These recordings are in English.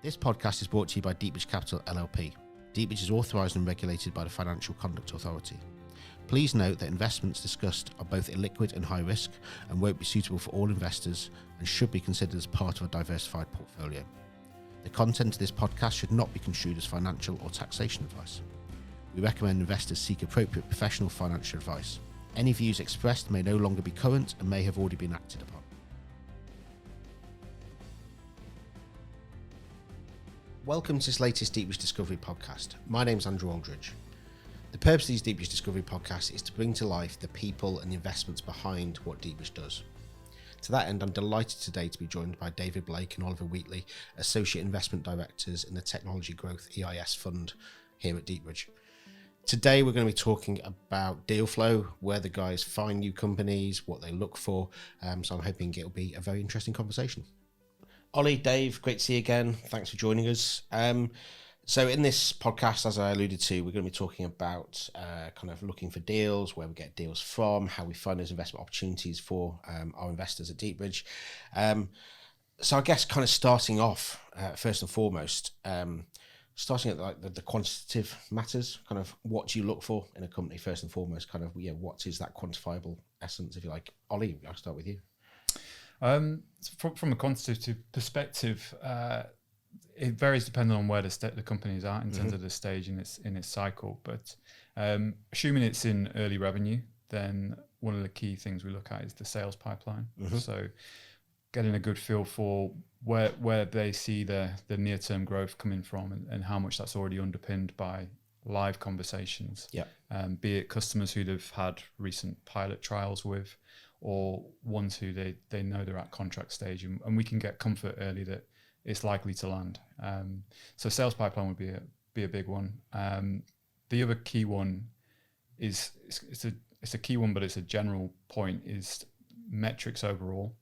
This podcast is brought to you by Deepbridge Capital LLP. Deepbridge is authorised and regulated by the Financial Conduct Authority. Please note that investments discussed are both illiquid and high risk and won't be suitable for all investors and should be considered as part of a diversified portfolio. The content of this podcast should not be construed as financial or taxation advice. We recommend investors seek appropriate professional financial advice. Any views expressed may no longer be current and may have already been acted upon. Welcome to this latest Deepbridge Discovery podcast. My name is Andrew Aldridge. The purpose of these Deepbridge Discovery podcasts is to bring to life the people and the investments behind what Deepbridge does. To that end, I'm delighted today to be joined by David Blake and Oliver Wheatley, Associate Investment Directors in the Technology Growth EIS Fund here at Deepbridge. Today we're going to be talking about deal flow, where the guys find new companies, what they look for, so I'm hoping it'll be a very interesting conversation. Ollie, Dave, great to see you again. Thanks for joining us. So in this podcast, as I alluded to, we're going to be talking about kind of looking for deals, where we get deals from, how we find those investment opportunities for our investors at Deepbridge. So I guess kind of starting off, first and foremost, starting at like the quantitative matters, kind of what do you look for in a company first and foremost, kind of, what is that quantifiable essence, if you like. Ollie, I'll start with you. From a quantitative perspective, it varies depending on where the company is at in terms of the stage in its cycle. But assuming it's in early revenue, then one of the key things we look at is the sales pipeline. So getting a good feel for where they see the near-term growth coming from and how much that's already underpinned by live conversations. Be it customers who they've had recent pilot trials with, or ones who they know they're at contract stage, and we can get comfort early that it's likely to land. So sales pipeline would be a big one. The other key one is it's a key one, but it's a general point, is metrics overall.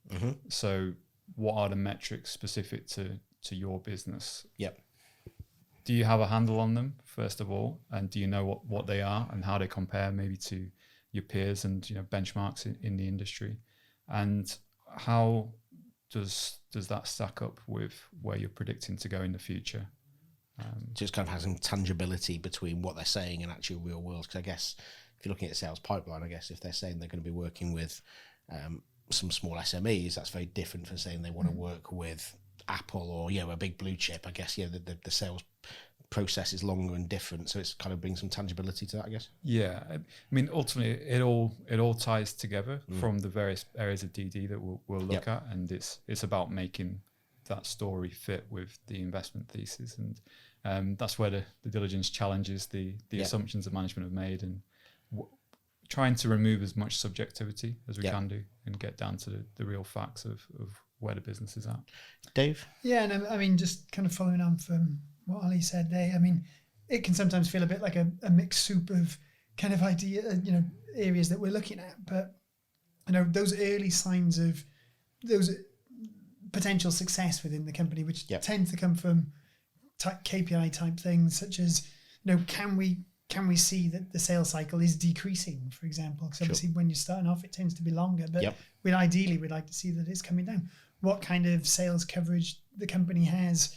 So what are the metrics specific to your business? Do you have a handle on them, first of all, and do you know what they are and how they compare maybe to your peers and benchmarks in the industry, and how does that stack up with where you're predicting to go in the future? Just kind of having tangibility between what they're saying and actual real world. Because I guess if you're looking at sales pipeline, I guess if they're saying they're going to be working with some small SMEs, that's very different from saying they want to work with Apple or a big blue chip. I guess the sales process is longer and different, so it's kind of brings some tangibility to that, I guess. I mean, ultimately it all ties together from the various areas of DD that we'll look at, and it's about making that story fit with the investment thesis, and that's where the diligence challenges the assumptions that management have made, and trying to remove as much subjectivity as we can do and get down to the real facts of where the business is at. Dave? I mean, just kind of following on from what Ali said there, I mean, it can sometimes feel a bit like a mixed soup of kind of areas that we're looking at, but those early signs of those potential success within the company, which tend to come from KPI type things, such as can we see that the sales cycle is decreasing, for example? Because obviously when you're starting off, it tends to be longer, but we'd like to see that it's coming down. What kind of sales coverage the company has.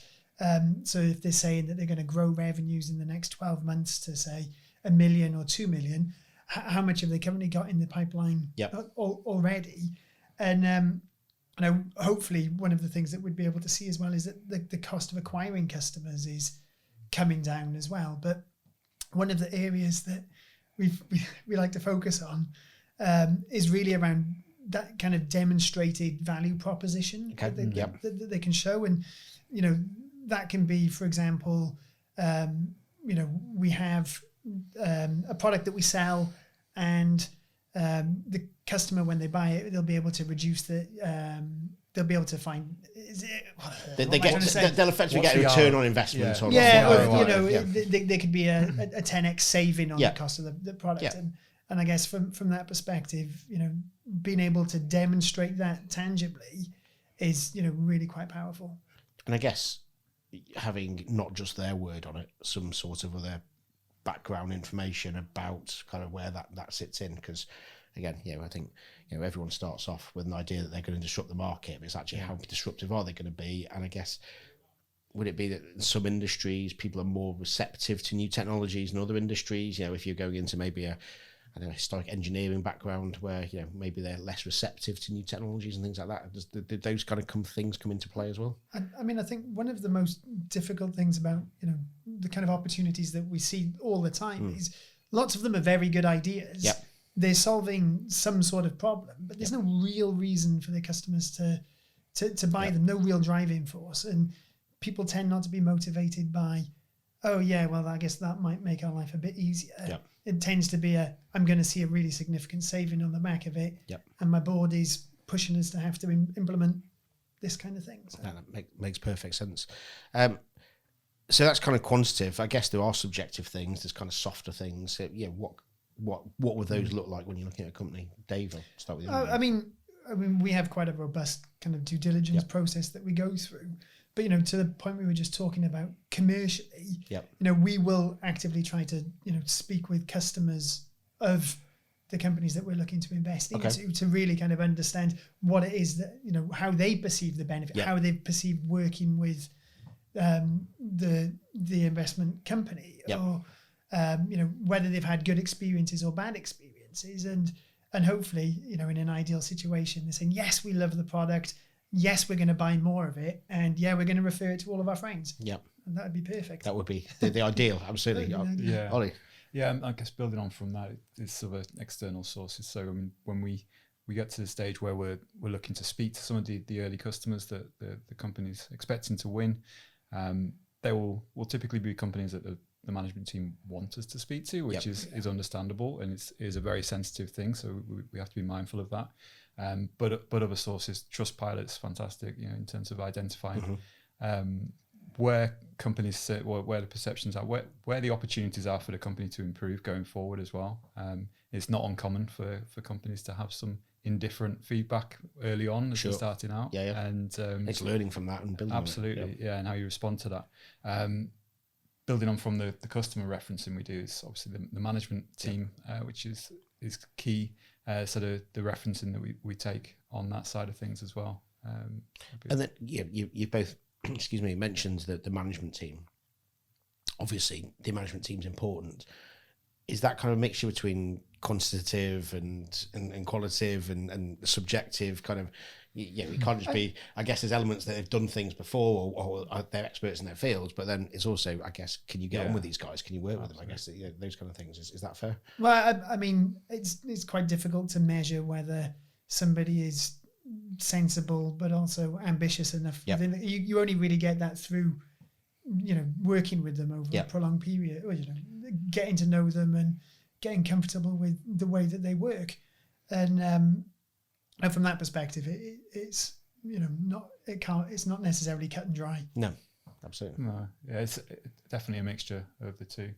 So if they're saying that they're going to grow revenues in the next 12 months to say 1 million or 2 million, how much have they currently got in the pipeline already? And hopefully one of the things that we'd be able to see as well is that the cost of acquiring customers is coming down as well. But one of the areas that we like to focus on is really around that kind of demonstrated value proposition that they can show. And, that can be, for example, we have a product that we sell, and the customer, when they buy it, they'll be able to reduce they'll be able to find. They'll effectively get a return on investment. There could be a 10x saving on the cost of the product, and I guess from that perspective, being able to demonstrate that tangibly is really quite powerful. And I guess having not just their word on it, some sort of other background information about kind of where that sits in, because again, I think everyone starts off with an idea that they're going to disrupt the market, but it's actually how disruptive are they going to be? And I guess would it be that in some industries people are more receptive to new technologies than other industries? You know, if you're going into maybe a historic engineering background where, you know, maybe they're less receptive to new technologies and things like that. Did those kind of things come into play as well? I mean, I think one of the most difficult things about, you know, the kind of opportunities that we see all the time is lots of them are very good ideas. Yep. They're solving some sort of problem, but there's no real reason for the customers to buy them, no real driving force. And people tend not to be motivated by, oh yeah, well, I guess that might make our life a bit easier. Yep. It tends to be I'm going to see a really significant saving on the back of it. Yep. And my board is pushing us to have to implement this kind of thing. So. That makes perfect sense. So that's kind of quantitative. I guess there are subjective things. There's kind of softer things. So, yeah. What would those look like when you're looking at a company? Dave, I'll start with you. I mean, we have quite a robust kind of due diligence process that we go through. But, you know, to the point we were just talking about commercially, you know, we will actively try to, you know, speak with customers of the companies that we're looking to invest into to really kind of understand what it is that, you know, how they perceive the benefit, how they perceive working with the investment company or, you know, whether they've had good experiences or bad experiences. And hopefully, you know, in an ideal situation, they're saying, yes, we love the product. Yes, we're going to buy more of it, and yeah, we're going to refer it to all of our friends. Yep, and that would be perfect. That would be the ideal. Absolutely. Yeah, Ollie. Yeah, I guess building on from that, it's sort of external sources. So I mean, when we get to the stage where we're looking to speak to some of the early customers that the company's expecting to win, they will typically be companies that the management team want us to speak to, which is understandable, and it is a very sensitive thing. So we have to be mindful of that. But other sources, Trustpilot's fantastic, you know, in terms of identifying where companies sit, where the perceptions are, where the opportunities are for the company to improve going forward as well. It's not uncommon for companies to have some indifferent feedback early on as they're starting out. And it's learning from that and building absolutely, and how you respond to that. Building on from the customer referencing we do is obviously the management team, which is key. So the referencing that we take on that side of things as well. And then you both, mentioned that the management team. Obviously, the management team's important. Is that kind of a mixture between quantitative and qualitative and subjective kind of? We can't just be. I guess there's elements that they've done things before or they're experts in their fields, but then it's also, I guess, can you get on with these guys? Can you work with them? I guess those kind of things. Is that fair? Well, I mean, it's quite difficult to measure whether somebody is sensible but also ambitious enough. You only really get that through, you know, working with them over a prolonged period, or, you know, getting to know them and getting comfortable with the way that they work, and from that perspective, it's, you know, it's not necessarily cut and dry. No, absolutely. No, yeah, it's definitely a mixture of the two.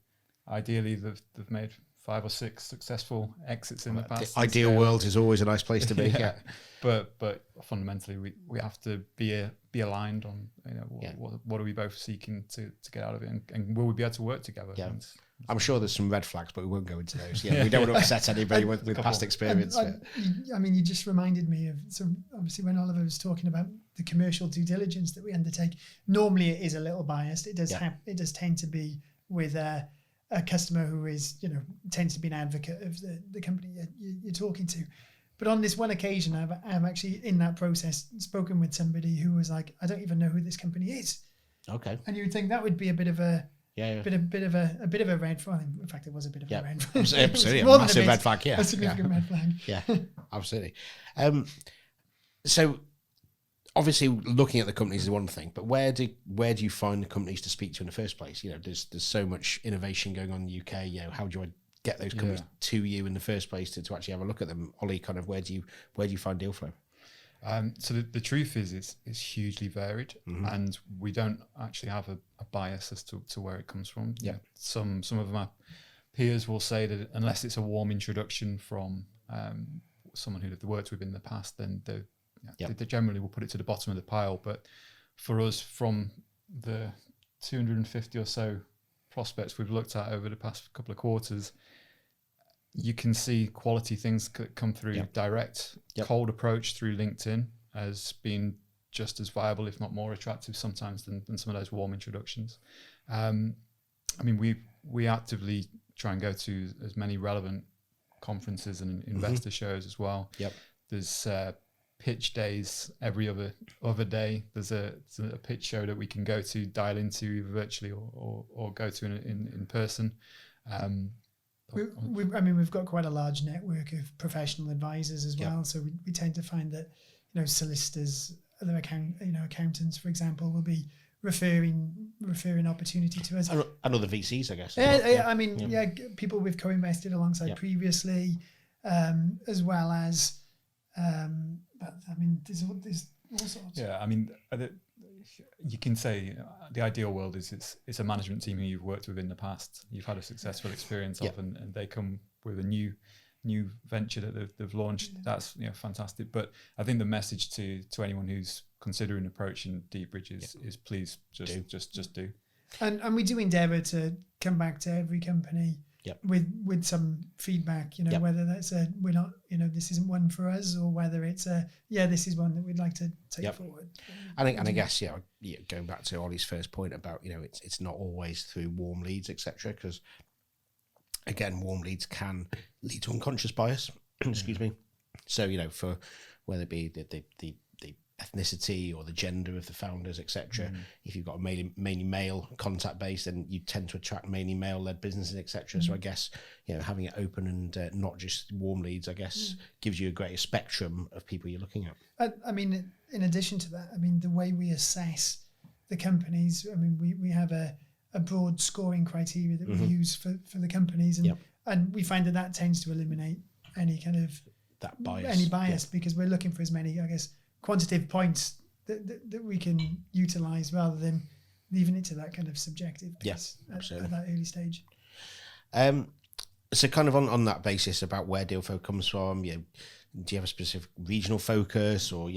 Ideally, they've made 5 or 6 successful exits in the past. The ideal world is always a nice place to be. But fundamentally, we have to be aligned on, you know, what are we both seeking to get out of it, and will we be able to work together? Yeah. I'm sure there's some red flags, but we won't go into those. We don't want to upset anybody with past experience. I mean, you just reminded me of, so obviously when Oliver was talking about the commercial due diligence that we undertake, normally it is a little biased. It does tend to be with a customer who is, you know, tends to be an advocate of the company you're talking to. But on this one occasion, I've actually in that process spoken with somebody who was like, I don't even know who this company is. Okay. And you would think that would be a bit of a bit of a red flag. In fact, it was a bit of a red flag. Absolutely, a massive red flag. A significant red flag. Yeah, absolutely. So obviously, looking at the companies is one thing, but where do you find the companies to speak to in the first place? You know, there's so much innovation going on in the UK. You know, how do I get those companies to you in the first place to actually have a look at them? Ollie, kind of where do you find deal flow? So the truth is it's hugely varied, and we don't actually have a bias as to where it comes from. Yeah, some of my peers will say that unless it's a warm introduction from someone who they've worked with in the past, then they generally will put it to the bottom of the pile. But for us, from the 250 or so prospects we've looked at over the past couple of quarters, you can see quality things come through direct, cold approach through LinkedIn as being just as viable, if not more attractive sometimes than some of those warm introductions. I mean, we actively try and go to as many relevant conferences and investor shows as well. Yep. There's pitch days every other day. There's a pitch show that we can go to, dial into either virtually or go to in person. We've got quite a large network of professional advisors as well. So we tend to find that, solicitors, other accountants, for example, will be referring opportunity to us. And other VCs, I guess. People we've co-invested alongside previously, as well as, there's all sorts. Yeah, I mean, you can say the ideal world is it's a management team who you've worked with in the past, you've had a successful experience of, and they come with a new venture that they've launched. That's fantastic. But I think the message to anyone who's considering approaching Deepbridge is please just do. And we do endeavour to come back to every company with some feedback, whether that's we're not, this isn't one for us, or whether it's this is one that we'd like to take forward. I guess going back to Ollie's first point about it's not always through warm leads, etc. Because again, warm leads can lead to unconscious bias. Excuse me. So for whether it be the ethnicity or the gender of the founders, etc. If you've got a mainly male contact base, then you tend to attract mainly male-led businesses, etc. So I guess having it open and not just warm leads, I guess gives you a greater spectrum of people you're looking at. I mean, in addition to that, the way we assess the companies, we have a broad scoring criteria that we use for the companies, and we find that tends to eliminate any kind of that bias, because we're looking for as many, I guess, quantitative points that we can utilize rather than leaving it to that kind of subjective piece at that early stage. So kind of on that basis about where deal flow comes from, do you have a specific regional focus, or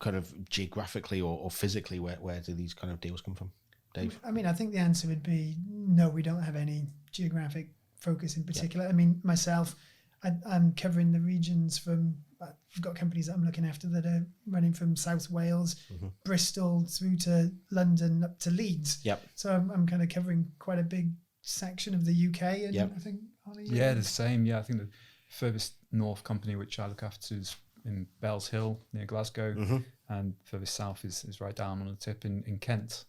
kind of geographically or physically, where do these kind of deals come from, Dave? I think the answer would be no, we don't have any geographic focus in particular. Myself, I'm covering the regions from, I've got companies that I'm looking after that are running from South Wales, Bristol through to London up to Leeds. So I'm kind of covering quite a big section of the UK. And I think, Ollie, the same. I think the furthest north company which I look after is in Bells Hill near Glasgow, and furthest south is right down on the tip in Kent.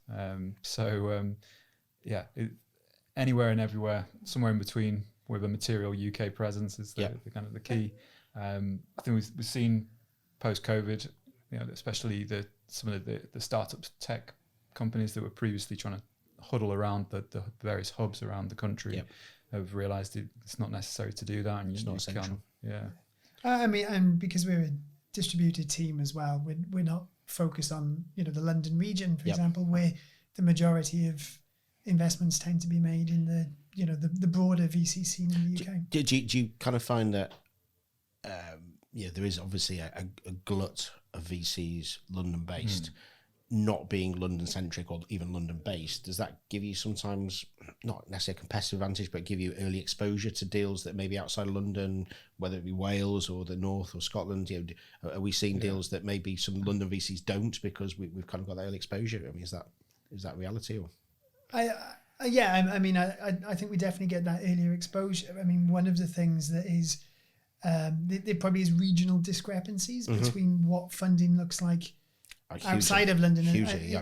Anywhere and everywhere, somewhere in between, with a material UK presence is the kind of the key. I think we've seen post-COVID, especially some of the startup tech companies that were previously trying to huddle around the various hubs around the country have realised it's not necessary to do that, and it's not essential. And because we're a distributed team as well, we're not focused on the London region, for example, where the majority of investments tend to be made in the broader VC scene in the UK. Do you kind of find that there is obviously a glut of VCs London-based, not being London-centric or even London-based? Does that give you sometimes, not necessarily a competitive advantage, but give you early exposure to deals that may be outside of London, whether it be Wales or the North or Scotland? Are we seeing deals that maybe some London VCs don't because we've kind of got that early exposure? is that reality? Or I think we definitely get that earlier exposure. One of the things that is there probably is regional discrepancies between what funding looks like outside of London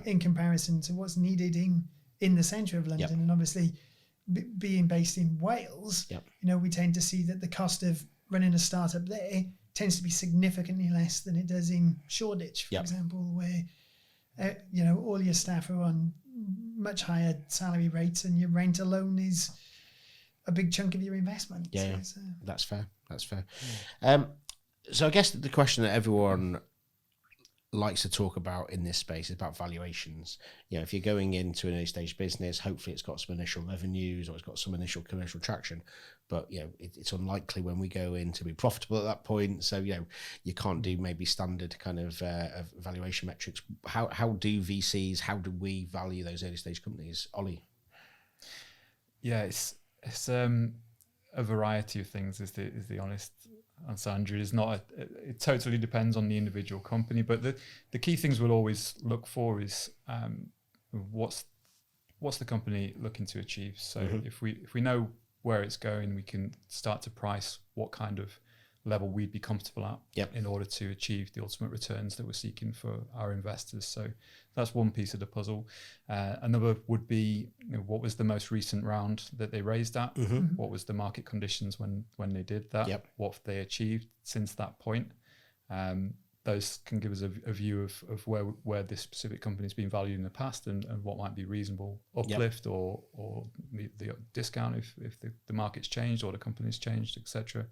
in comparison to what's needed in the centre of London. And obviously, being based in Wales, we tend to see that the cost of running a startup there tends to be significantly less than it does in Shoreditch, for example, where all your staff are on much higher salary rates, and your rent alone is a big chunk of your investment. That's fair. So I guess the question that everyone likes to talk about in this space is about valuations. If you're going into an early stage business, hopefully it's got some initial revenues or it's got some initial commercial traction, but it's unlikely when we go in to be profitable at that point. So you can't do maybe standard kind of valuation metrics. How do VCs, how do we value those early stage companies, Ollie? It's a variety of things is the honest answer, Andrew, is not. It totally depends on the individual company, but the key things we'll always look for is what's the company looking to achieve. So if we know where it's going, we can start to price what kind of level we'd be comfortable at in order to achieve the ultimate returns that we're seeking for our investors. So that's one piece of the puzzle. Another would be, what was the most recent round that they raised at? What was the market conditions when they did that? What have they achieved since that point? Those can give us a view of where this specific company has been valued in the past and what might be reasonable uplift or the discount if the market's changed or the company's changed, etc.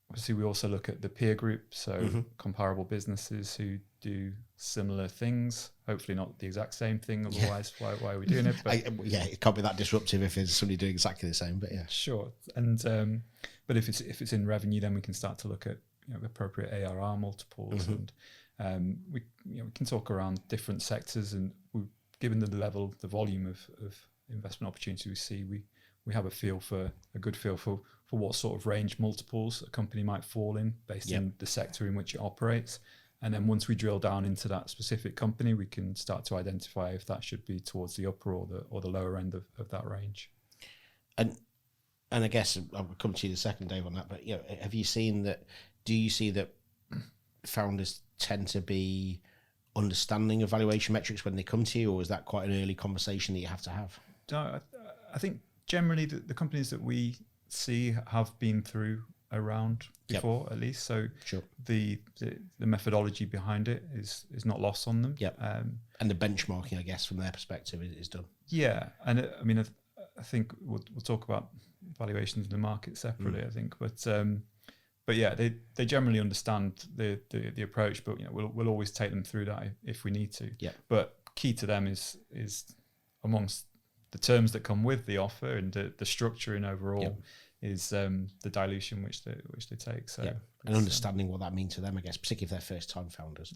Obviously, we also look at the peer group, so comparable businesses who do similar things. Hopefully, not the exact same thing. Otherwise, why are we doing it? But it can't be that disruptive if there's somebody doing exactly the same. But sure. And but if it's in revenue, then we can start to look at appropriate ARR multiples, and we can talk around different sectors. And given the volume of investment opportunity we see, we have a good feel for what sort of range multiples a company might fall in based on the sector in which it operates. And then once we drill down into that specific company, we can start to identify if that should be towards the upper or the lower end of that range. And I guess I'll come to you the second, Dave, on that. But have you seen that? Do you see that founders tend to be understanding of valuation metrics when they come to you, or is that quite an early conversation that you have to have? No, I think generally the companies that we see have been through a round before, at least. So the methodology behind it is not lost on them. And the benchmarking, I guess, from their perspective is done. Yeah, and I think we'll talk about valuations in the market separately. I think, but yeah, they generally understand the approach. But we'll always take them through that if we need to. But key to them is amongst the terms that come with the offer and the structuring overall is the dilution which they take. So and understanding what that means to them, I guess, particularly if they're first time founders.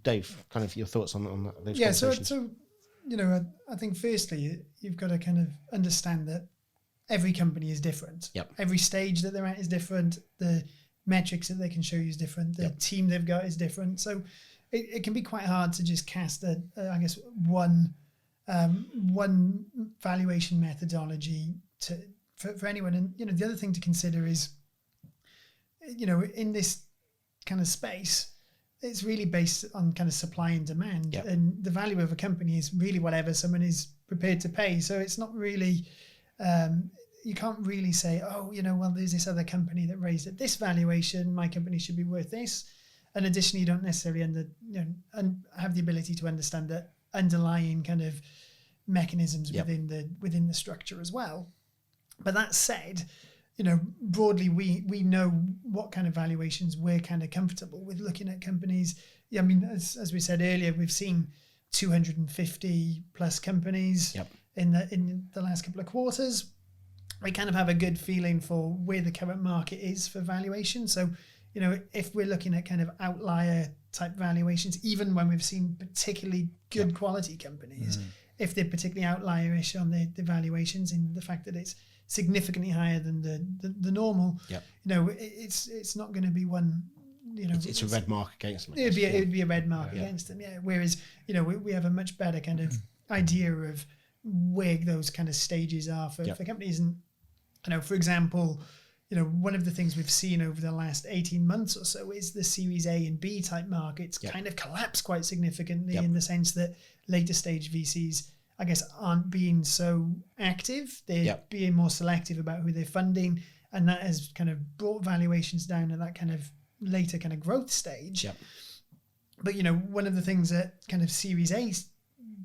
Dave, kind of your thoughts on those conversations? So I think firstly you've got to kind of understand that every company is different. Every stage that they're at is different. The metrics that they can show you is different. The team they've got is different. So it can be quite hard to just cast I guess one valuation methodology for anyone. And the other thing to consider is in this kind of space, it's really based on kind of supply and demand, and the value of a company is really whatever someone is prepared to pay. So it's not really you can't really say, well, there's this other company that raised at this valuation, my company should be worth this. And additionally, you don't necessarily have the ability to understand the underlying kind of mechanisms within the structure as well. But that said, broadly we know what kind of valuations we're kind of comfortable with looking at companies. I mean, as we said earlier, we've seen 250 plus companies in the last couple of quarters. We kind of have a good feeling for where the current market is for valuation. So, if we're looking at kind of outlier type valuations, even when we've seen particularly good quality companies, if they're particularly outlierish on the valuations in the fact that it's significantly higher than the normal, it's not going to be one. It's a red mark against them. It'd be a red mark against them. Yeah. Whereas we have a much better kind of idea of where those kind of stages are for companies. And for example, one of the things we've seen over the last 18 months or so is the Series A and B type markets kind of collapse quite significantly in the sense that later stage VCs, I guess, aren't being so active. They're being more selective about who they're funding, and that has kind of brought valuations down at that kind of later kind of growth stage. But one of the things that kind of Series A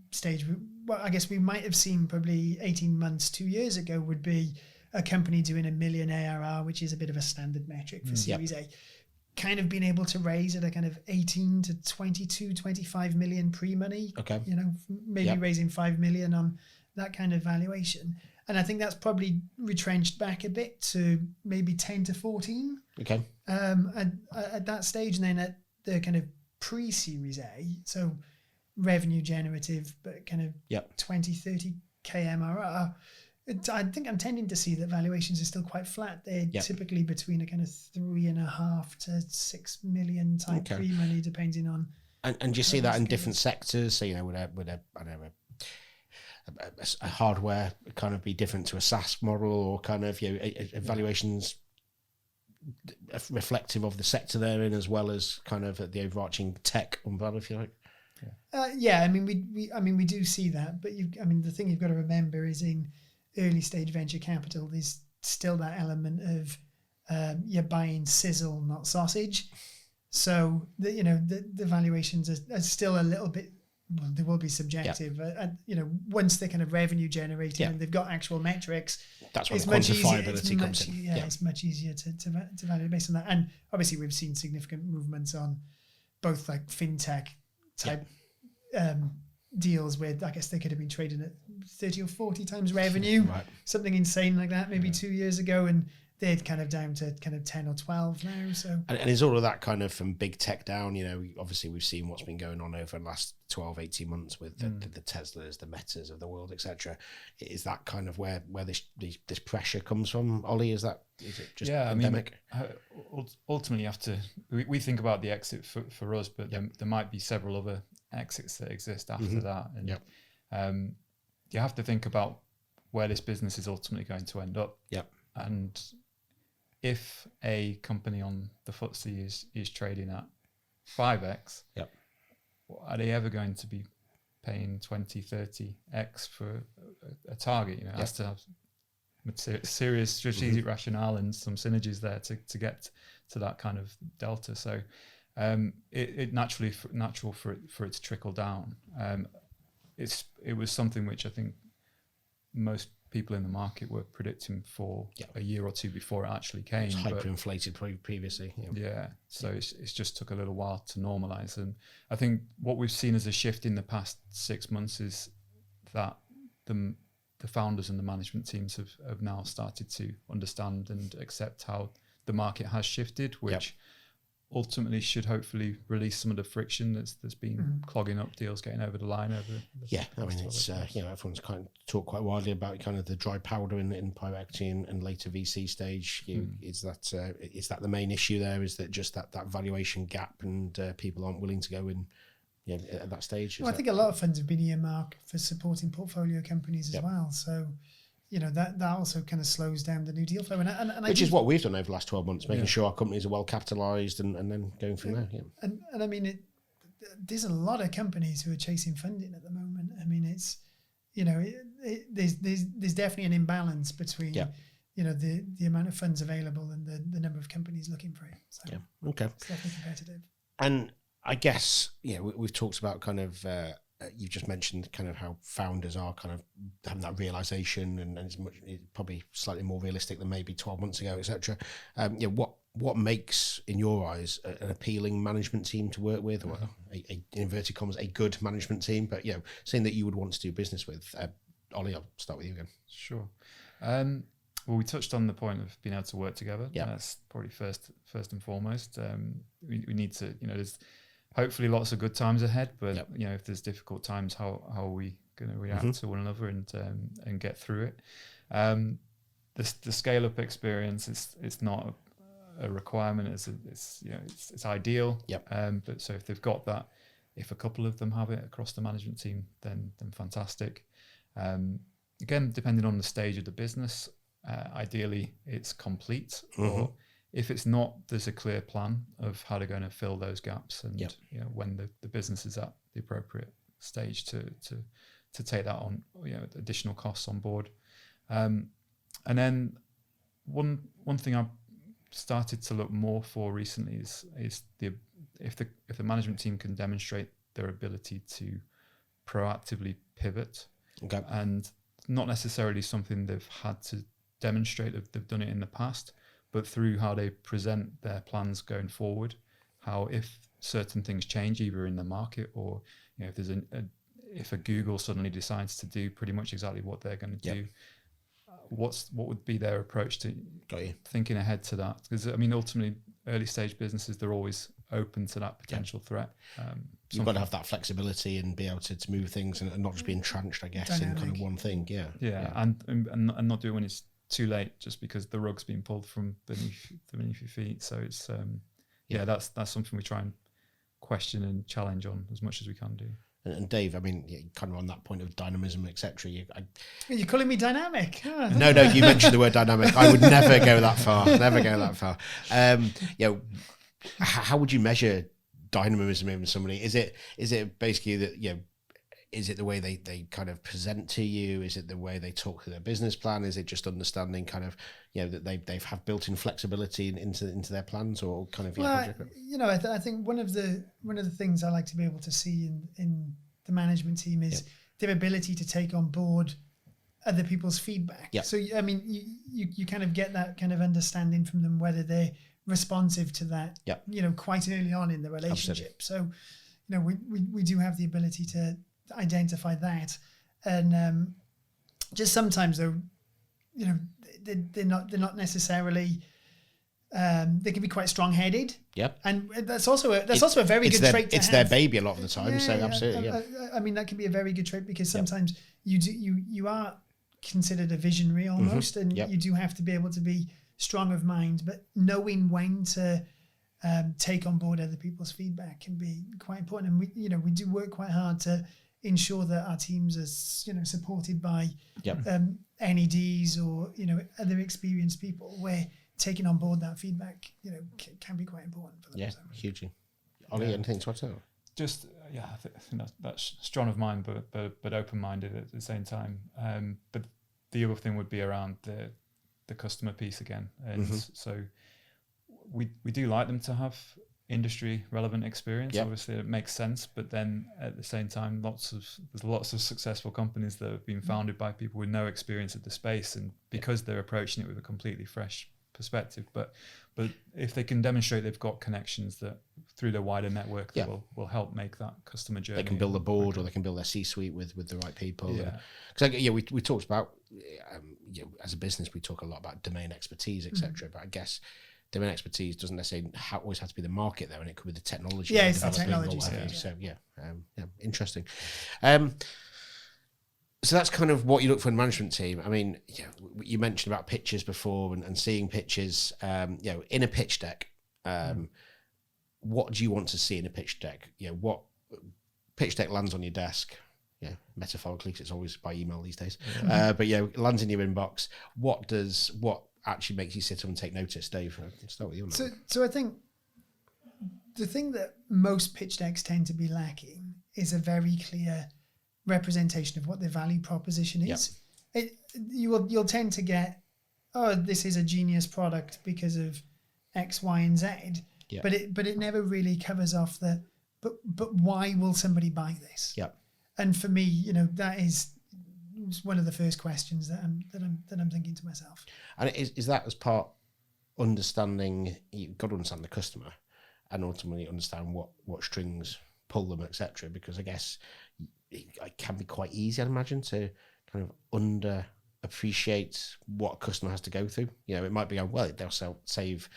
stage, well, I guess we might have seen probably 18 months, 2 years ago, would be a company doing $1 million ARR, which is a bit of a standard metric for Series A, kind of being able to raise at a kind of 18 to 22, 25 million pre-money. Maybe raising 5 million on that kind of valuation. And I think that's probably retrenched back a bit to maybe 10 to 14. At that stage, and then at the kind of pre-Series A, so revenue generative, but kind of 20, 30 K MRR, I think I'm tending to see that valuations are still quite flat. They're typically between a kind of 3.5 to 6 million type pre-money, depending on. And you see that in different sectors. So would a hardware kind of be different to a SaaS model, or kind of valuations reflective of the sector they're in, as well as kind of the overarching tech umbrella, if you like. I mean, we do see that, but the thing you've got to remember is in early stage venture capital, there's still that element of you're buying sizzle, not sausage. So the valuations are still a little bit. Well, they will be subjective. Once they're kind of revenue generating and they've got actual metrics, that's where the quantifiability comes in. It's much easier to value based on that. And obviously, we've seen significant movements on both like fintech type deals where I guess they could have been trading at 30 or 40 times revenue, something insane like that, maybe 2 years ago, and they're kind of down to kind of 10 or 12 now. So and is all of that kind of from big tech down? Obviously we've seen what's been going on over the last 12, 18 months with the Teslas, the Metas of the world, etc. Is that kind of where this pressure comes from, Ollie? Is it just pandemic? Ultimately you have to, we think about the exit for us, but there might be several other exits that exist after that. And you have to think about where this business is ultimately going to end up. And if a company on the FTSE is trading at 5x, are they ever going to be paying 20, 30x for a target? It has to have serious strategic rationale and some synergies there to get to that kind of delta. So it natural for it to trickle down. It was something which I think most people in the market were predicting for a year or two before it actually came. It was hyperinflated previously. So it's just took a little while to normalize. And I think what we've seen as a shift in the past 6 months is that the founders and the management teams have now started to understand and accept how the market has shifted, which ultimately should hopefully release some of the friction that's been clogging up deals getting over the line. It's everyone's kind of talked quite widely about kind of the dry powder in private equity and later VC stage. Is that the main issue there? Is that just that valuation gap and people aren't willing to go in at that stage? I think a lot of funds have been earmarked for supporting portfolio companies as well. So that also kind of slows down the new deal flow. Which is what we've done over the last 12 months, making sure our companies are well capitalised and then going from there. And I mean, there's a lot of companies who are chasing funding at the moment. I mean, it's, there's definitely an imbalance between, the amount of funds available and the number of companies looking for it. So it's definitely competitive. And I guess, we've talked about kind of, you've just mentioned kind of how founders are kind of having that realization, and it's probably slightly more realistic than maybe 12 months ago, etc. What makes, in your eyes, an appealing management team to work with, or in inverted commas, a good management team, but saying that you would want to do business with? Ollie, I'll start with you again. Sure. Well, we touched on the point of being able to work together. That's probably first and foremost. We need to, there's hopefully lots of good times ahead, but if there's difficult times, how are we going to react to one another and get through it? The scale up experience it's not a requirement. It's ideal. But so if they've got that, if a couple of them have it across the management team, then fantastic. Again, depending on the stage of the business, ideally it's complete, or if it's not, there's a clear plan of how they're going to fill those gaps, and when the business is at the appropriate stage to take that on, additional costs on board. And then one thing I've started to look more for recently is if the management team can demonstrate their ability to proactively pivot, and not necessarily something they've had to demonstrate that they've done it in the past, but through how they present their plans going forward, how if certain things change either in the market, or if there's if a Google suddenly decides to do pretty much exactly what they're going to do, what would be their approach to thinking ahead to that? Because I mean, ultimately, early stage businesses, they're always open to that potential threat. You've got to have that flexibility and be able to move things and not just be entrenched, I guess, in kind of one thing. And not do it when it's too late, just because the rug's been pulled from beneath your feet. So it's that's something we try and question and challenge on as much as we can do. And Dave, I mean, kind of on that point of dynamism, etc. You're calling me dynamic? Oh, no, you mentioned the word dynamic. I would never go that far. Never go that far. How would you measure dynamism in somebody? Is it basically that is it the way they kind of present to you? Is it the way they talk through their business plan? Is it just understanding kind of that they have built-in flexibility into their plans, or kind of? I think one of the things I like to be able to see in the management team is their ability to take on board other people's feedback. Yep. So I mean, you kind of get that kind of understanding from them, whether they're responsive to that. Yep. Quite early on in the relationship. Absolutely. So we do have the ability to identify that, and just sometimes though, they're not necessarily. They can be quite strong-headed. Yep. And that's also a very good trait to have. It's their baby a lot of the time. So absolutely, I mean, that can be a very good trait, because sometimes you are considered a visionary almost, and you do have to be able to be strong of mind, but knowing when to take on board other people's feedback can be quite important. And we do work quite hard to ensure that our teams are supported by NEDs or other experienced people, where taking on board that feedback can be quite important for them. Yeah, hugely. Ollie, anything to add to that? Just I think that's strong of mind, but open-minded at the same time. But the other thing would be around the customer piece again, and so we do like them to have industry relevant experience. Obviously it makes sense, but then at the same time there's lots of successful companies that have been founded by people with no experience of the space, and because they're approaching it with a completely fresh perspective, but if they can demonstrate they've got connections that through their wider network that will help make that customer journey. They can build a board, or they can build their C-suite with the right people. Because we talked about as a business, we talk a lot about domain expertise, etc. But I guess domain expertise doesn't necessarily always have to be the market there, and it could be the technology. Yeah, it's the technology side. So interesting. So that's kind of what you look for in a management team. I mean, you mentioned about pitches before and seeing pitches. In a pitch deck, what do you want to see in a pitch deck? What pitch deck lands on your desk? Metaphorically, 'cause it's always by email these days. But lands in your inbox. What actually makes you sit up and take notice, Dave? I'll start with you. So I think the thing that most pitch decks tend to be lacking is a very clear representation of what their value proposition is. You'll tend to get, this is a genius product because of X, Y, and Z. But it never really covers off but why will somebody buy this? And for me, that is one of the first questions that I'm thinking to myself. And is that as part understanding? You've got to understand the customer, and ultimately understand what strings pull them, etc. Because I guess it can be quite easy, I'd imagine, to kind of underappreciate what a customer has to go through. It might be, they'll save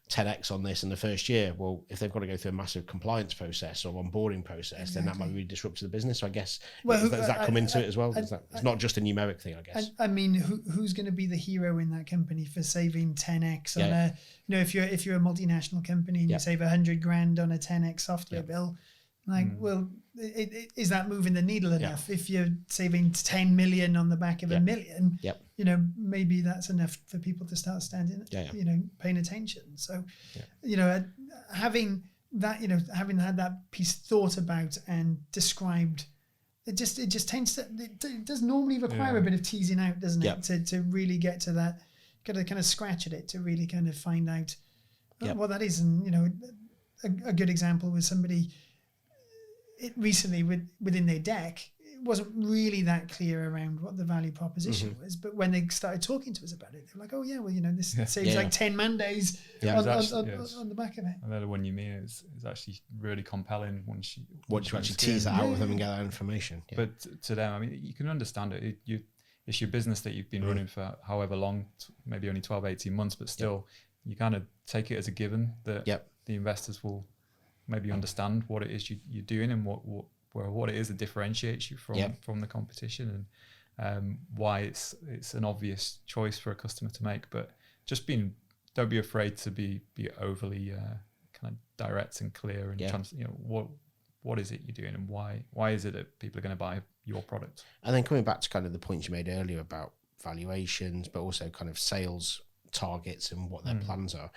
10x on this in the first year. Well, if they've got to go through a massive compliance process or onboarding process, then that might be really disruptive to the business. So I guess, does that come into it as well? It's not just a numeric thing, I guess. I mean, who's going to be the hero in that company for saving 10x on a, if you're a multinational company and you save $100,000 on a 10x software bill, well, is that moving the needle enough? If you're saving 10 million on the back of $1 million, maybe that's enough for people to start paying attention. So, having that, having had that piece thought about and described, it does normally require a bit of teasing out, doesn't it? To really get to that, got to kind of scratch at it to really kind of find out what that is. And, a good example was somebody, recently within their deck, it wasn't really that clear around what the value proposition was, but when they started talking to us about it, they were like, this saves 10 man days on the back of it. And the one you mean is actually really compelling once you actually tease that out with them and get that information. But to them, I mean, you can understand it. It's your business that you've been running for however long, maybe only 12, 18 months, but still you kind of take it as a given that the investors will maybe understand what it is you're doing and what it is that differentiates you from the competition, and why it's an obvious choice for a customer to make. But just don't be afraid to be overly kind of direct and clear and what is it you're doing, and why is it that people are going to buy your product. And then coming back to kind of the points you made earlier about valuations, but also kind of sales targets and what their plans are.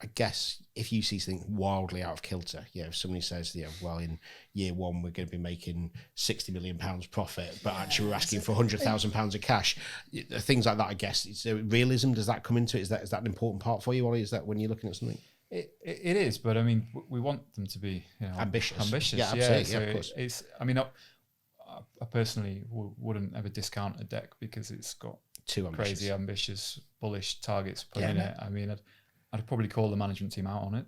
I guess if you see something wildly out of kilter, if somebody says, well, in year one, we're going to be making £60 million profit, but actually we're asking for £100,000 of cash, things like that, I guess. So realism, does that come into it? Is that an important part for you, Ollie? Is that when you're looking at something? It is, but I mean, we want them to be ambitious. Yeah, absolutely. So of course. I personally wouldn't ever discount a deck because it's got too crazy, ambitious, bullish targets put in it. I mean, I'd probably call the management team out on it.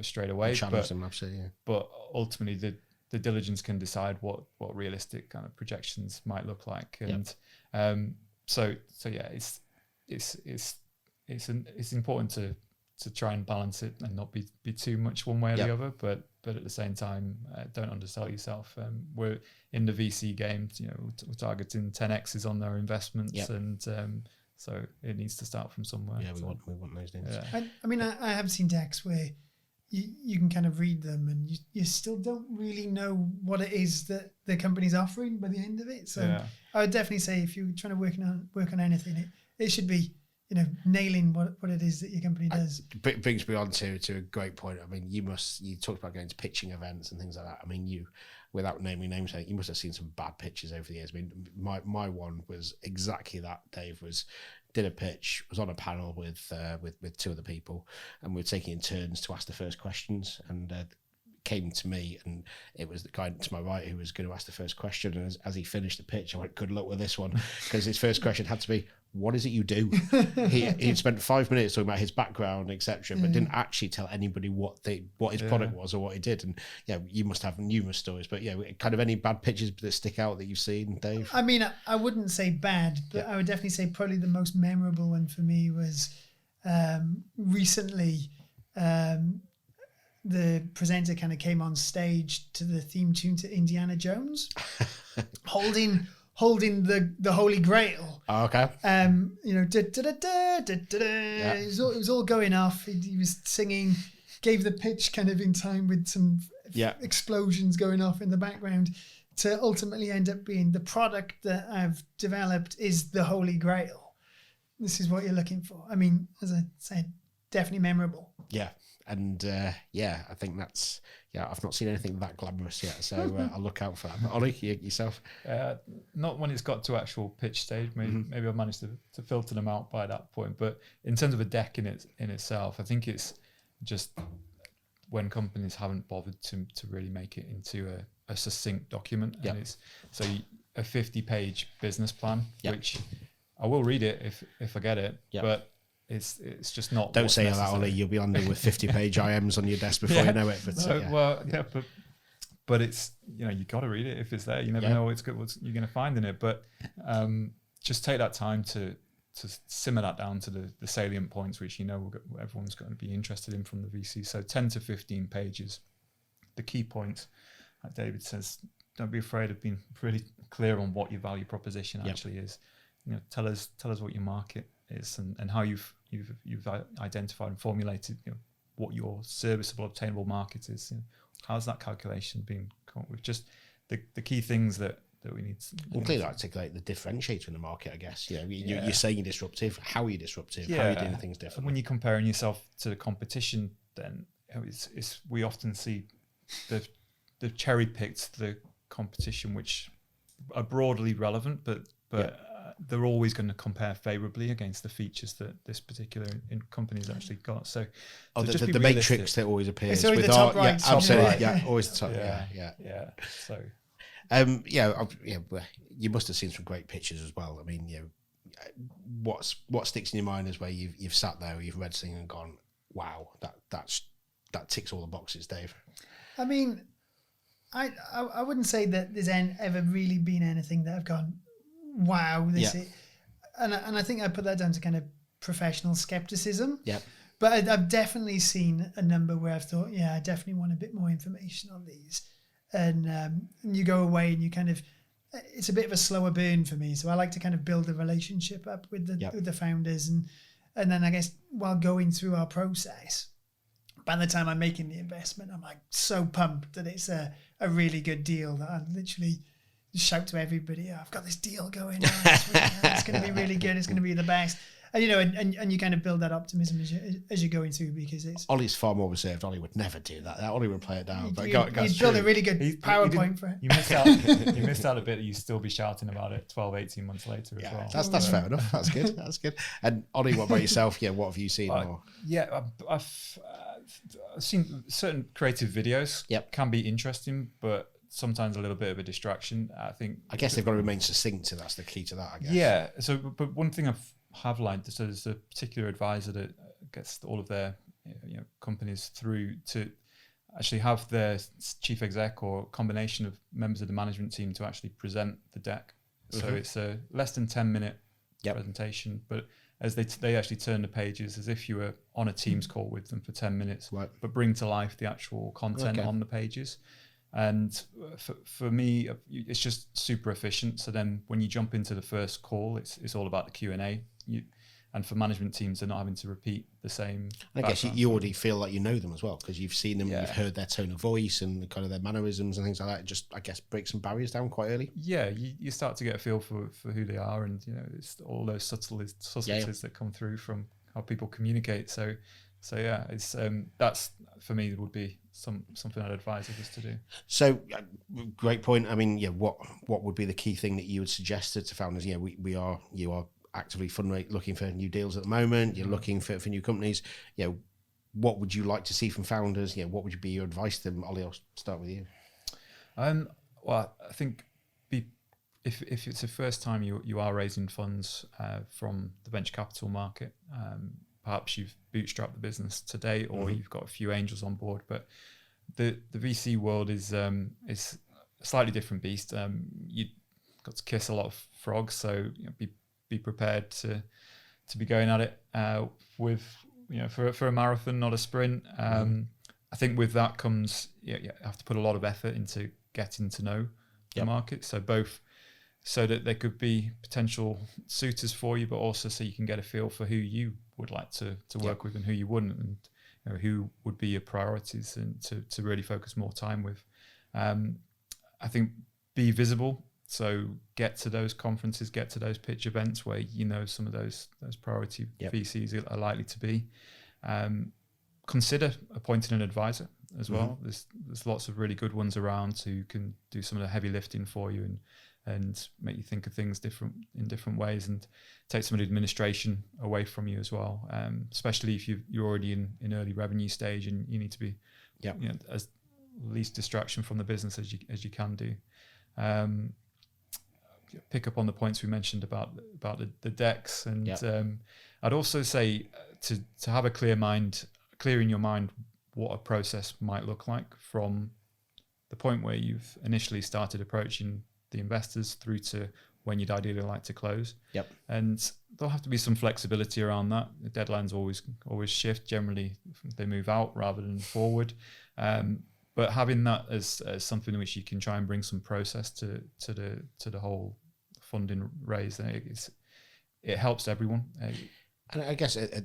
Straight away. Challenge them, absolutely. But ultimately, the diligence can decide what realistic kind of projections might look like, and it's important to try and balance it and not be too much one way or the other, but at the same time, don't undersell yourself. We're in the VC game, we're targeting 10x's on their investments, and so it needs to start from somewhere. Yeah, we want those things. Yeah. I mean, I have seen decks where you can kind of read them and you still don't really know what it is that the company's offering by the end of it. So I would definitely say if you're trying to work on anything, it should be nailing what it is that your company does. It brings me on to a great point. I mean, you talked about going to pitching events and things like that. I mean, without naming names, you must have seen some bad pitches over the years. I mean, my one was exactly that. Dave did a pitch, was on a panel with two other people, and we were taking in turns to ask the first questions, and came to me, and it was the guy to my right who was going to ask the first question, and as he finished the pitch, I went, good luck with this one, because his first question had to be, what is it you do? He'd spent 5 minutes talking about his background, etc., but didn't actually tell anybody what his product was or what he did. And you must have numerous stories, but kind of any bad pitches that stick out that you've seen, Dave? I mean, I wouldn't say bad, but I would definitely say probably the most memorable one for me was recently. The presenter kind of came on stage to the theme tune to Indiana Jones, holding the Holy Grail. Oh, okay. It was all going off. He was singing, gave the pitch kind of in time with some explosions going off in the background, to ultimately end up being the product that I've developed is the Holy Grail. This is what you're looking for. I mean, as I said, definitely memorable. Yeah. And I think that's I've not seen anything that glamorous yet, so I'll look out for that. But Ollie, yourself? Not when it's got to actual pitch stage. Maybe I've managed to filter them out by that point. But in terms of a deck in itself, I think it's just when companies haven't bothered to really make it into a succinct document, and it's a 50-page business plan, which I will read it if I get it, but it's just not. Don't say that, Ollie. You'll be under with 50-page IMs on your desk before you know it. But but it's you got to read it if it's there. You never know what you're going to find in it. But just take that time to simmer that down to the salient points, which everyone's going to be interested in from the VC. So 10 to 15 pages, the key points. Like David says, don't be afraid of being really clear on what your value proposition actually is. Tell us what your market is and how you've identified and formulated what your serviceable obtainable market is. How's that calculation being come up with? Just the key things that we need to clearly articulate the differentiator in the market, I guess. You're saying you're disruptive. How are you disruptive? How are you doing things differently? And when you're comparing yourself to the competition, then we often see the cherry picked the competition, which are broadly relevant, but they're always going to compare favorably against the features that this particular company's actually got. So the matrix that always appears. It's always the top right. Yeah, absolutely. Right. Yeah, always the top. Yeah. So, you must have seen some great pictures as well. I mean, what sticks in your mind is where you've sat there, you've read something and gone, wow, that ticks all the boxes, Dave. I mean, I wouldn't say that there's ever really been anything that I've gone, wow, this is, and I think I put that down to kind of professional skepticism. Yeah. But I've definitely seen a number where I've thought, yeah, I definitely want a bit more information on these. And you go away and you kind of, it's a bit of a slower burn for me. So I like to kind of build a relationship up with the founders. And then I guess while going through our process, by the time I'm making the investment, I'm like so pumped that it's a really good deal that I literally shout to everybody, I've got this deal going on. It's going to be really good. It's going to be the best. And, and you kind of build that optimism as you're going through, because it's... Ollie's far more reserved. Ollie would never do that. Ollie would play it down. But he'd build a really good PowerPoint for it. You missed out a bit that you still be shouting about it 12, 18 months later as well. That's fair enough. That's good. That's good. And Ollie, what about yourself? Yeah, what have you seen? I've seen certain creative videos. Can be interesting, but sometimes a little bit of a distraction. I guess they've got to remain succinct, so that's the key to that, I guess. Yeah. So, but one thing have liked, so there's a particular advisor that gets all of their companies through to actually have their chief exec or combination of members of the management team to actually present the deck. So it's a less than 10-minute presentation, but as they actually turn the pages as if you were on a Teams call with them for 10 minutes, but bring to life the actual content on the pages. And for me, it's just super efficient. So then when you jump into the first call, it's all about the Q&A. And for management teams, they're not having to repeat the same. I guess you already feel like you know them as well, because you've seen them, you've heard their tone of voice and kind of their mannerisms and things like that. It just, I guess, breaks some barriers down quite early. Yeah, you start to get a feel for who they are, and it's all those subtleties that come through from how people communicate. So yeah, it's that's for me would be something I'd advise others to do. So great point. I mean, what would be the key thing that you would suggest to founders? Yeah, you are actively looking for new deals at the moment. You're looking for new companies. What would you like to see from founders? What would be your advice to them? Ollie, I'll start with you. Well, I think if it's the first time you are raising funds from the venture capital market, perhaps you've bootstrapped the business today, or you've got a few angels on board. But the VC world is a slightly different beast. You got to kiss a lot of frogs, so be prepared to be going at it with for a marathon, not a sprint. I think with that comes you have to put a lot of effort into getting to know the market. So both so that there could be potential suitors for you, but also so you can get a feel for who you would like to work with and who you wouldn't, and who would be your priorities, and to really focus more time with. I think be visible. So get to those conferences, get to those pitch events where some of those priority VCs are likely to be. Consider appointing an advisor as well. There's lots of really good ones around who can do some of the heavy lifting for you and make you think of things in different ways, and take some of the administration away from you as well. Especially if you're already in early revenue stage and you need to be as least distraction from the business as you can do. Pick up on the points we mentioned about the decks, and I'd also say to have a clear in your mind what a process might look like from the point where you've initially started approaching the investors through to when you'd ideally like to close. And there'll have to be some flexibility around that. The deadlines always shift. Generally, they move out rather than forward. But having that as something which you can try and bring some process to the whole funding raise, it helps everyone. And I guess at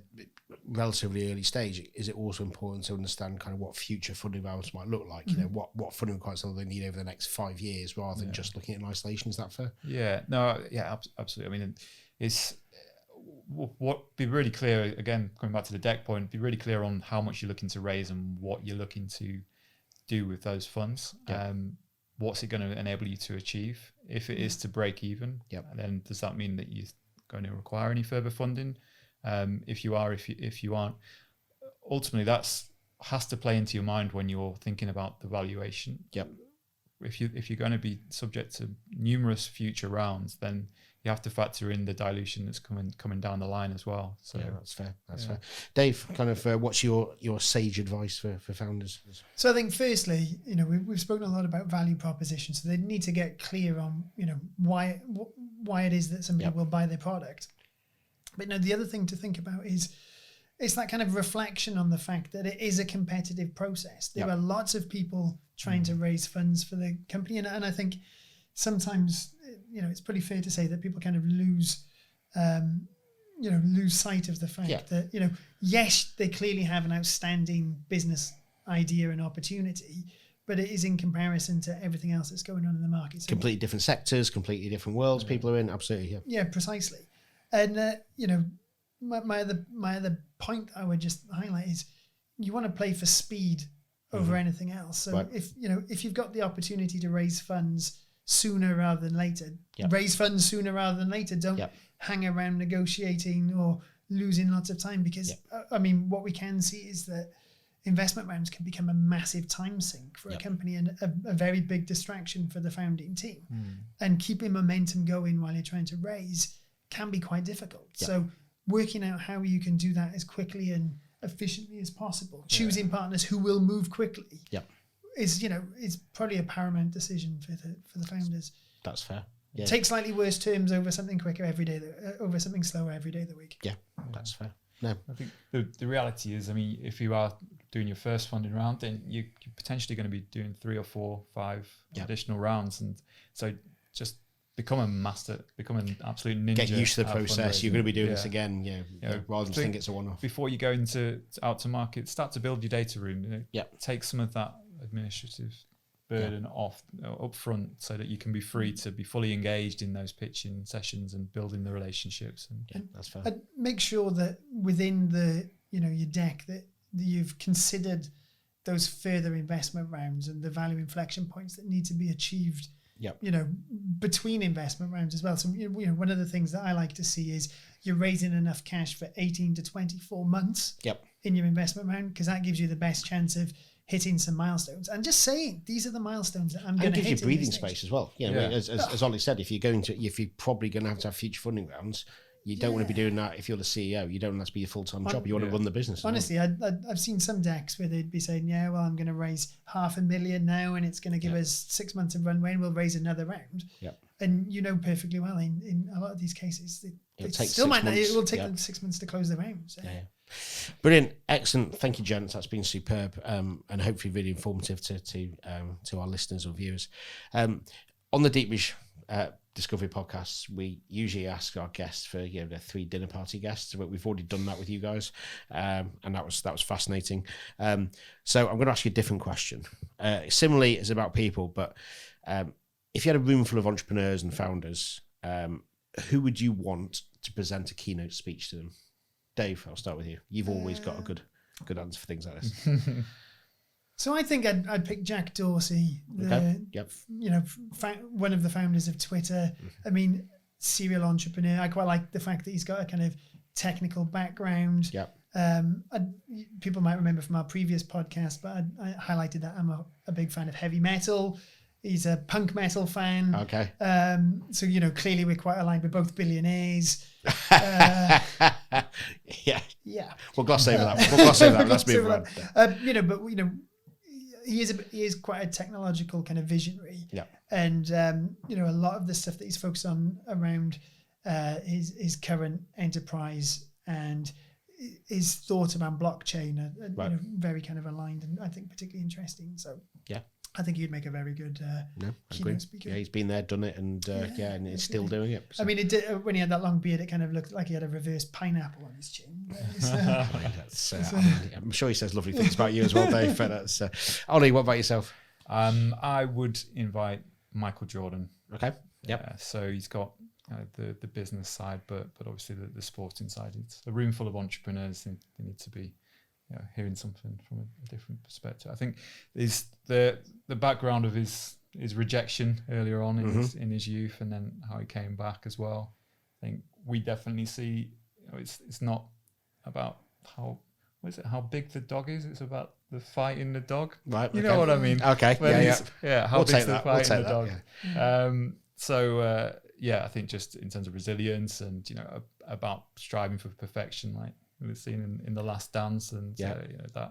relatively early stage, is it also important to understand kind of what future funding rounds might look like? What funding requirements they need over the next 5 years, rather than just looking at in isolation. Is that fair? Absolutely. I mean, it's be really clear, again, coming back to the deck point, be really clear on how much you're looking to raise and what you're looking to do with those funds. What's it going to enable you to achieve? If it is to break even, then does that mean that you're going to require any further funding? If you aren't, ultimately that's has to play into your mind when you're thinking about the valuation. If you're going to be subject to numerous future rounds, then you have to factor in the dilution that's coming down the line as well. So that's fair. Fair. Dave, kind of what's your sage advice for founders? So I think firstly, we've spoken a lot about value propositions, so they need to get clear on why it is that somebody will buy their product. But the other thing to think about is it's that kind of reflection on the fact that it is a competitive process. There are lots of people trying to raise funds for the company, and I think sometimes, it's pretty fair to say that people kind of lose sight of the fact that, yes, they clearly have an outstanding business idea and opportunity, but it is in comparison to everything else that's going on in the market. So completely different sectors, completely different worlds people are in. Absolutely, yeah, precisely. And my other point I would just highlight is you want to play for speed over anything else. So if you've got the opportunity to raise funds sooner rather than later, raise funds sooner rather than later. Don't hang around negotiating or losing lots of time, because what we can see is that investment rounds can become a massive time sink for a company and a very big distraction for the founding team. And keeping momentum going while you're trying to raise can be quite difficult. So working out how you can do that as quickly and efficiently as possible, choosing partners who will move quickly is probably a paramount decision for the founders. That's fair. Take slightly worse terms over something quicker every day, over something slower every day of the week. Yeah, that's fair. No, I think the reality is, if you are doing your first funding round, then you're potentially going to be doing 3 or 4, 5 additional rounds, and so just become a master, become an absolute ninja. Get used to the process. You're going to be doing this again, rather than think it's a one-off. Before you go out to market, start to build your data room. Take some of that administrative burden off up front, so that you can be free to be fully engaged in those pitching sessions and building the relationships. And that's fair. And make sure that within the your deck that you've considered those further investment rounds and the value inflection points that need to be achieved. Between investment rounds as well. So one of the things that I like to see is you're raising enough cash for 18 to 24 months in your investment round, because that gives you the best chance of hitting some milestones and just saying these are the milestones that I'm going to hit. And gives you breathing space as well. As Ollie said, if you're probably going to have future funding rounds, you don't want to be doing that. If you're the CEO, you don't want that to be your full-time job. You want to run the business. Honestly, I've seen some decks where they'd be saying, I'm going to raise $500,000 now, and it's going to give us 6 months of runway, and we'll raise another round. And perfectly well, in a lot of these cases, it will take them 6 months to close the round. So. Brilliant, excellent. Thank you, gents. That's been superb, and hopefully really informative to our listeners or viewers. On the Deepbridge Discovery podcasts, we usually ask our guests for the 3 dinner party guests, but we've already done that with you guys, and that was fascinating. So I'm going to ask you a different question. Similarly, it's about people, but if you had a room full of entrepreneurs and founders, who would you want to present a keynote speech to them? Dave, I'll start with you. You've always got a good answer for things like this. So I think I'd pick Jack Dorsey, one of the founders of Twitter. Serial entrepreneur. I quite like the fact that he's got a kind of technical background. People might remember from our previous podcast, but I highlighted that I'm a big fan of heavy metal. He's a punk metal fan. Okay. So clearly we're quite aligned. We're both billionaires. We'll gloss over that. Let's move on. He is quite a technological kind of visionary. And a lot of the stuff that he's focused on around his current enterprise and his thought around blockchain are very kind of aligned, and I think particularly interesting. So I think he'd make a very good keynote speaker. Yeah, he's been there, done it, and and he's still doing it. So. It did, when he had that long beard, it kind of looked like he had a reverse pineapple on his chin. I'm sure he says lovely things about you as well, Dave. But that's Ollie. What about yourself? I would invite Michael Jordan. Okay. So he's got the business side, but obviously the sporting side. It's a room full of entrepreneurs. They need to be hearing something from a different perspective. I think is the background of his rejection earlier on in his youth, and then how he came back as well. I think we definitely see it's not about how big the dog is. It's about the fight in the dog. Right. You know what I mean? Okay. How big's the fight in the dog? Yeah. I think just in terms of resilience and about striving for perfection, like we've seen in The Last Dance, and that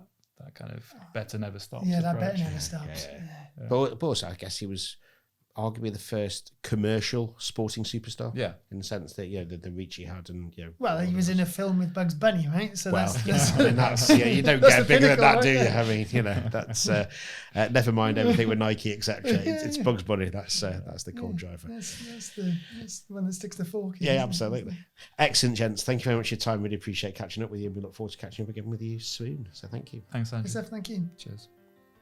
kind of better never stops. Yeah, that better never stops. But also, I guess he was arguably the first commercial sporting superstar. Yeah. In the sense that, the reach he had, and Well, he was in a film with Bugs Bunny, right? So that's I mean, that's you don't that's get the bigger than that, pinnacle, do you? right? I mean, that's never mind everything with Nike, etc. It's Bugs Bunny. That's the core driver. That's the one that sticks the fork in. Yeah, absolutely. Excellent, gents. Thank you very much for your time. Really appreciate catching up with you. We look forward to catching up again with you soon. So thank you. Thanks, Andrew. Steph, thank you. Cheers.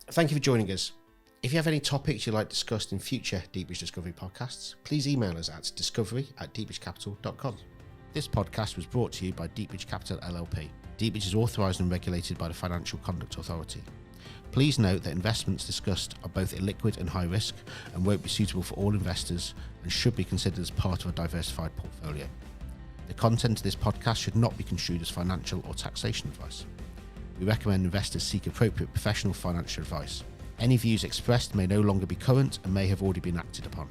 Thank you for joining us. If you have any topics you'd like discussed in future Deepbridge Discovery podcasts, please email us at discovery@deepbridgecapital.com. This podcast was brought to you by Deepbridge Capital LLP. Deepbridge is authorised and regulated by the Financial Conduct Authority. Please note that investments discussed are both illiquid and high risk and won't be suitable for all investors and should be considered as part of a diversified portfolio. The content of this podcast should not be construed as financial or taxation advice. We recommend investors seek appropriate professional financial advice. Any views expressed may no longer be current and may have already been acted upon.